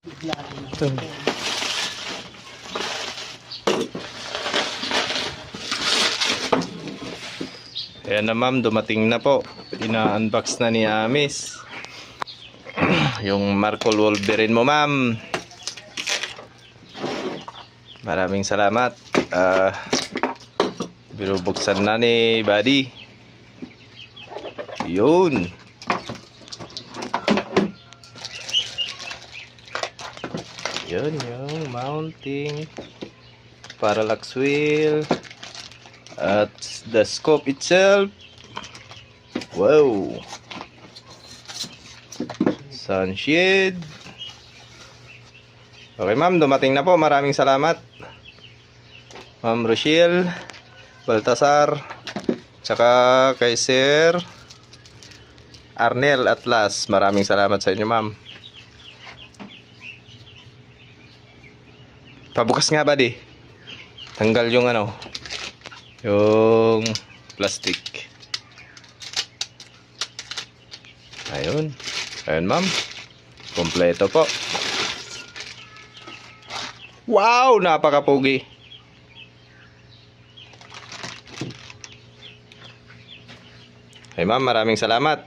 Ito. Ayan na ma'am, dumating na po. Ina-unbox na ni Amis. Yung Marcol Wolverine mo ma'am. Maraming salamat. Binubuksan na ni Buddy. Yun. Yun yung mounting parallax wheel at the scope itself. Wow. Sunshade. Okay ma'am, dumating na po. Maraming salamat Ma'am Rochelle Baltasar, tsaka kay Sir Arnel Atlas. Maraming salamat sa inyo ma'am. Pabukas nga Buddy. Tanggal yung ano, yung plastic. Ayun. Ayun ma'am. Kompleto po. Wow, napakapugi. Hey ma'am, maraming salamat.